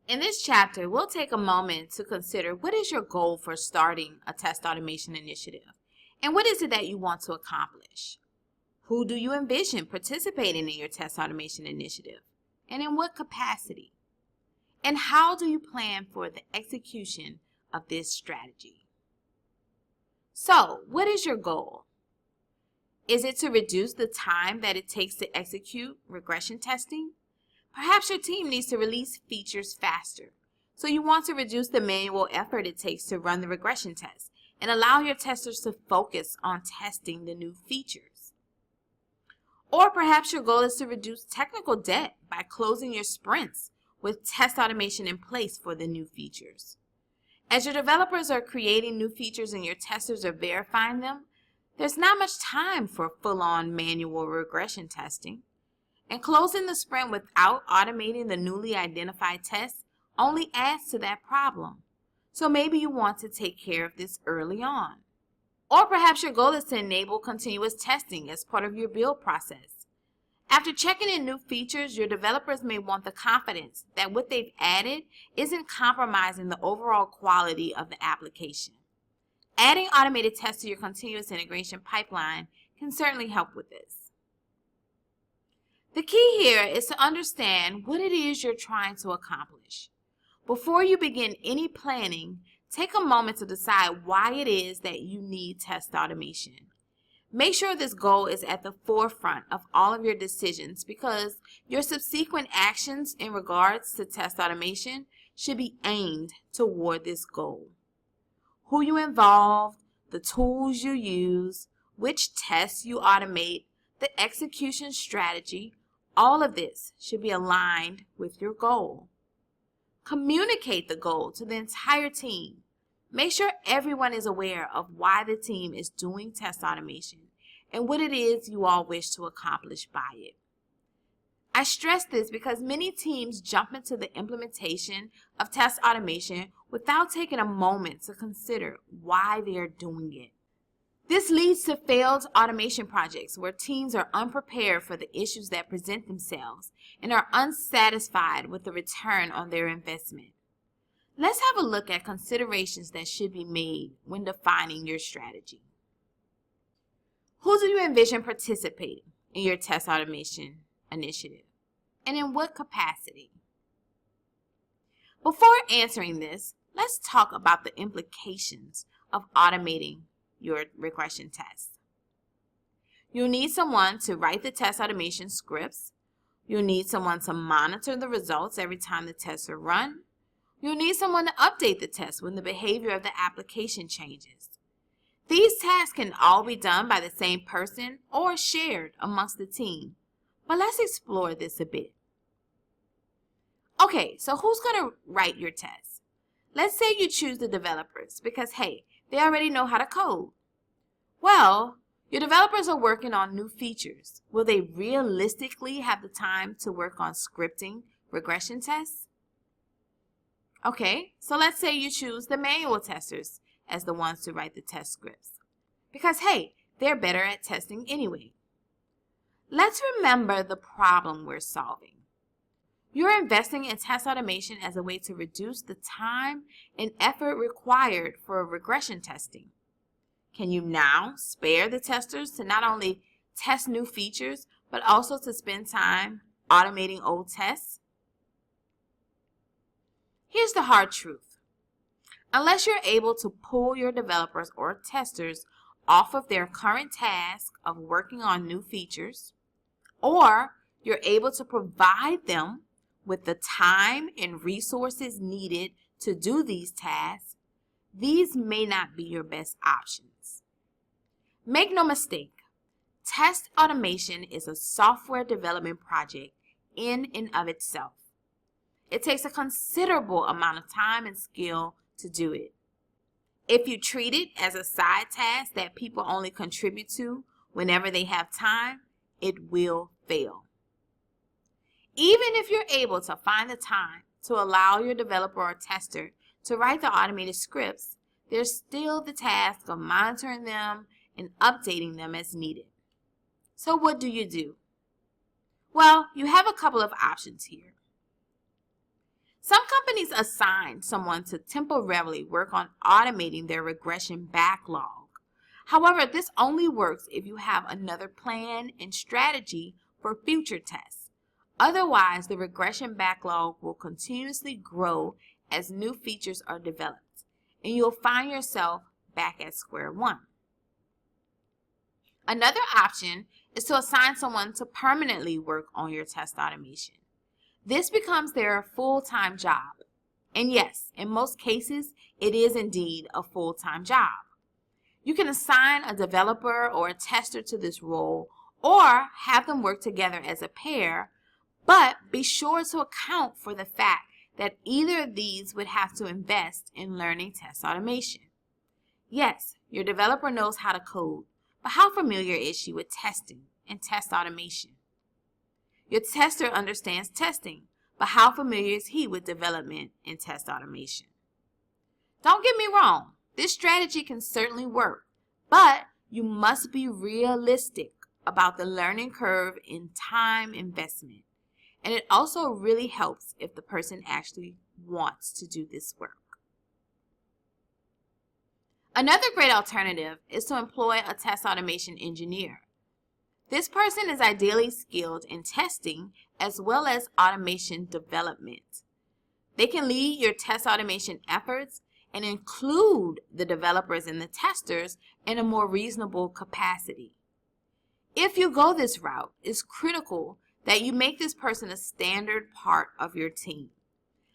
In this chapter, we'll take a moment to consider what is your goal for starting a test automation initiative, and what is it that you want to accomplish? Who do you envision participating in your test automation initiative, and in what capacity? And how do you plan for the execution of this strategy? So, what is your goal? Is it to reduce the time that it takes to execute regression testing? Perhaps your team needs to release features faster, so you want to reduce the manual effort it takes to run the regression test and allow your testers to focus on testing the new features. Or perhaps your goal is to reduce technical debt by closing your sprints with test automation in place for the new features. As your developers are creating new features and your testers are verifying them, there's not much time for full-on manual regression testing. And closing the sprint without automating the newly identified tests only adds to that problem. So maybe you want to take care of this early on. Or perhaps your goal is to enable continuous testing as part of your build process. After checking in new features, your developers may want the confidence that what they've added isn't compromising the overall quality of the application. Adding automated tests to your continuous integration pipeline can certainly help with this. The key here is to understand what it is you're trying to accomplish. Before you begin any planning, take a moment to decide why it is that you need test automation. Make sure this goal is at the forefront of all of your decisions, because your subsequent actions in regards to test automation should be aimed toward this goal. Who you involve, the tools you use, which tests you automate, the execution strategy, all of this should be aligned with your goal. Communicate the goal to the entire team. Make sure everyone is aware of why the team is doing test automation and what it is you all wish to accomplish by it. I stress this because many teams jump into the implementation of test automation without taking a moment to consider why they are doing it. This leads to failed automation projects where teams are unprepared for the issues that present themselves and are unsatisfied with the return on their investment. Let's have a look at considerations that should be made when defining your strategy. Who do you envision participating in your test automation initiative, and in what capacity? Before answering this, let's talk about the implications of automating your regression tests. You'll need someone to write the test automation scripts. You'll need someone to monitor the results every time the tests are run. You'll need someone to update the test when the behavior of the application changes. These tasks can all be done by the same person or shared amongst the team, but let's explore this a bit. Okay, so who's going to write your tests? Let's say you choose the developers because, hey, they already know how to code. Well, your developers are working on new features. Will they realistically have the time to work on scripting regression tests? Okay, so let's say you choose the manual testers as the ones to write the test scripts. Because, hey, they're better at testing anyway. Let's remember the problem we're solving. You're investing in test automation as a way to reduce the time and effort required for regression testing. Can you now spare the testers to not only test new features, but also to spend time automating old tests? Here's the hard truth. Unless you're able to pull your developers or testers off of their current task of working on new features, or you're able to provide them with the time and resources needed to do these tasks, these may not be your best options. Make no mistake, test automation is a software development project in and of itself. It takes a considerable amount of time and skill to do it. If you treat it as a side task that people only contribute to whenever they have time, it will fail. Even if you're able to find the time to allow your developer or tester to write the automated scripts, there's still the task of monitoring them and updating them as needed. So what do? Well, you have a couple of options here. Some companies assign someone to temporarily work on automating their regression backlog. However, this only works if you have another plan and strategy for future tests. Otherwise, the regression backlog will continuously grow as new features are developed, and you'll find yourself back at square one. Another option is to assign someone to permanently work on your test automation. This becomes their full-time job. And yes, in most cases, it is indeed a full-time job. You can assign a developer or a tester to this role or have them work together as a pair, but be sure to account for the fact that either of these would have to invest in learning test automation. Yes, your developer knows how to code, but how familiar is she with testing and test automation? Your tester understands testing, but how familiar is he with development and test automation? Don't get me wrong, this strategy can certainly work, but you must be realistic about the learning curve and time investment. And it also really helps if the person actually wants to do this work. Another great alternative is to employ a test automation engineer. This person is ideally skilled in testing as well as automation development. They can lead your test automation efforts and include the developers and the testers in a more reasonable capacity. If you go this route, it's critical that you make this person a standard part of your team.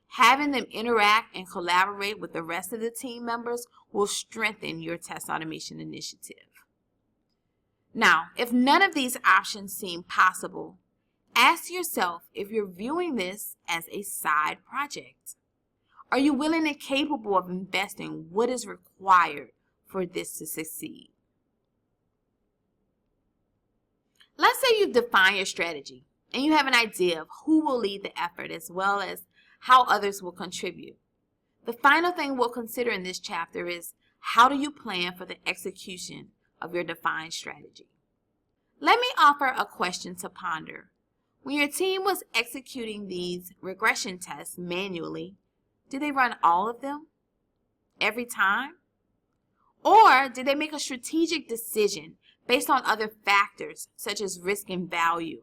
Having them interact and collaborate with the rest of the team members will strengthen your test automation initiative. Now, if none of these options seem possible, ask yourself if you're viewing this as a side project. Are you willing and capable of investing what is required for this to succeed? Let's say you've defined your strategy and you have an idea of who will lead the effort as well as how others will contribute. The final thing we'll consider in this chapter is how do you plan for the execution of your defined strategy? Let me offer a question to ponder. When your team was executing these regression tests manually, did they run all of them every time? Or did they make a strategic decision based on other factors such as risk and value?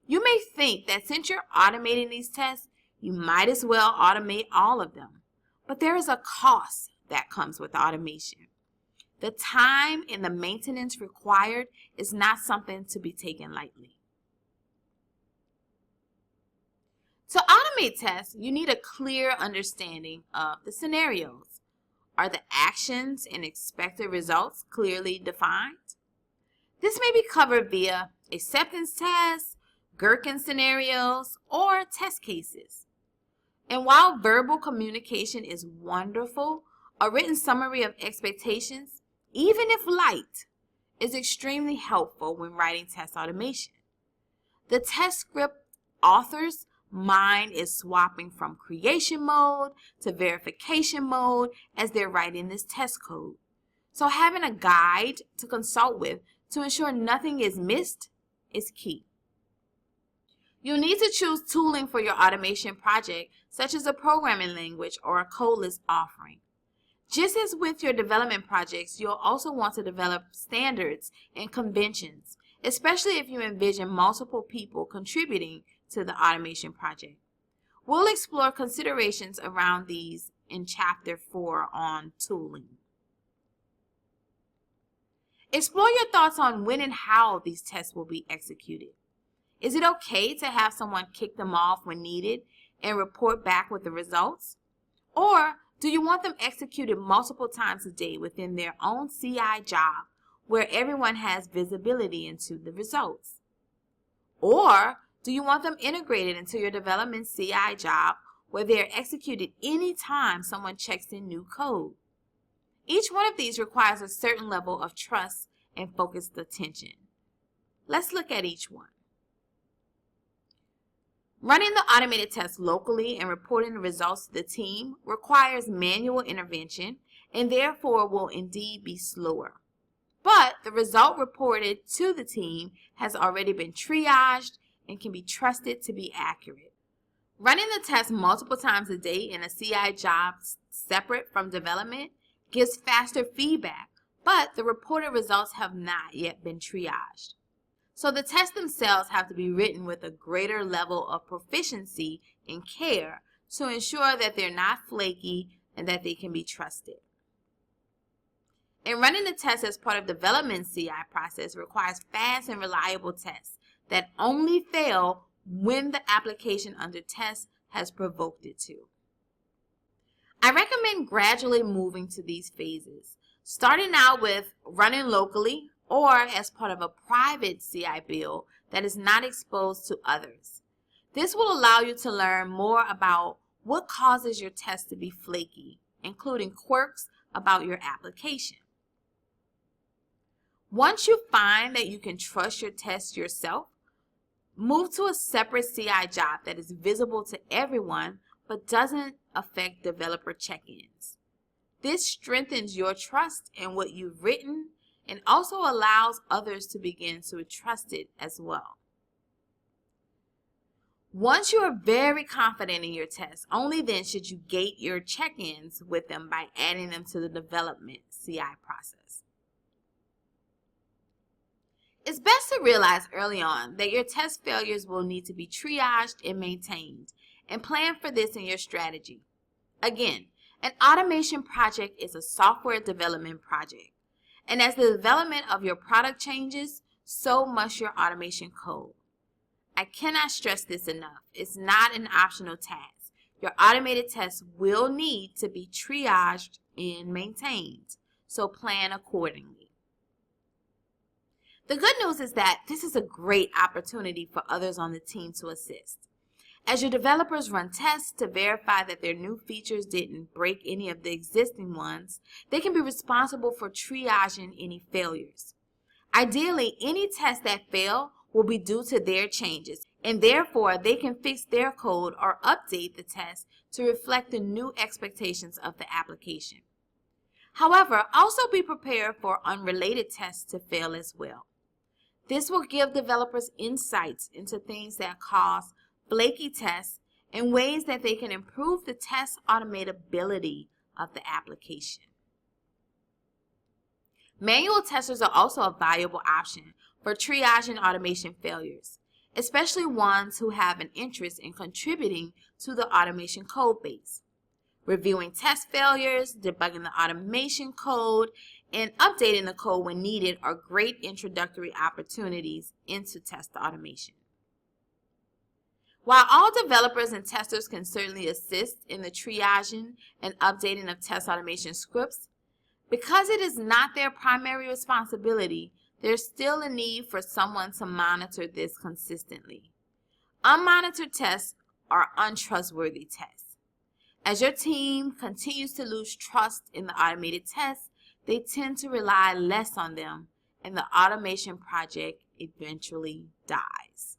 You may think that since you're automating these tests, you might as well automate all of them. But there is a cost that comes with automation. The time and the maintenance required is not something to be taken lightly. To automate tests, you need a clear understanding of the scenarios. Are the actions and expected results clearly defined? This may be covered via acceptance tests, Gherkin scenarios, or test cases. And while verbal communication is wonderful, a written summary of expectations, even if light, is extremely helpful when writing test automation. The test script author's mind is swapping from creation mode to verification mode as they're writing this test code. So having a guide to consult with to ensure nothing is missed is key. You'll need to choose tooling for your automation project, such as a programming language or a codeless offering. Just as with your development projects, you'll also want to develop standards and conventions, especially if you envision multiple people contributing to the automation project. We'll explore considerations around these in Chapter 4 on tooling. Explore your thoughts on when and how these tests will be executed. Is it okay to have someone kick them off when needed and report back with the results? Or do you want them executed multiple times a day within their own CI job where everyone has visibility into the results? Or do you want them integrated into your development CI job where they are executed anytime someone checks in new code? Each one of these requires a certain level of trust and focused attention. Let's look at each one. Running the automated tests locally and reporting the results to the team requires manual intervention and therefore will indeed be slower. But the result reported to the team has already been triaged and can be trusted to be accurate. Running the test multiple times a day in a CI job separate from development gives faster feedback, but the reported results have not yet been triaged. So the tests themselves have to be written with a greater level of proficiency and care to ensure that they're not flaky and that they can be trusted. And running the tests as part of development CI process requires fast and reliable tests that only fail when the application under test has provoked it to. I recommend gradually moving to these phases, starting out with running locally or as part of a private CI build that is not exposed to others. This will allow you to learn more about what causes your test to be flaky, including quirks about your application. Once you find that you can trust your test yourself, move to a separate CI job that is visible to everyone but doesn't affect developer check-ins. This strengthens your trust in what you've written and also allows others to begin to trust it as well. Once you are very confident in your test, only then should you gate your check-ins with them by adding them to the development CI process. It's best to realize early on that your test failures will need to be triaged and maintained, and plan for this in your strategy. Again, an automation project is a software development project, and as the development of your product changes, so must your automation code. I cannot stress this enough. It's not an optional task. Your automated tests will need to be triaged and maintained, so plan accordingly. The good news is that this is a great opportunity for others on the team to assist. As your developers run tests to verify that their new features didn't break any of the existing ones, they can be responsible for triaging any failures. Ideally, any tests that fail will be due to their changes, and therefore they can fix their code or update the test to reflect the new expectations of the application. However, also be prepared for unrelated tests to fail as well. This will give developers insights into things that cause flaky tests and ways that they can improve the test automatability of the application. Manual testers are also a valuable option for triaging automation failures, especially ones who have an interest in contributing to the automation code base. Reviewing test failures, debugging the automation code, and updating the code when needed are great introductory opportunities into test automation. While all developers and testers can certainly assist in the triaging and updating of test automation scripts, because it is not their primary responsibility, there's still a need for someone to monitor this consistently. Unmonitored tests are untrustworthy tests. As your team continues to lose trust in the automated tests, they tend to rely less on them, and the automation project eventually dies.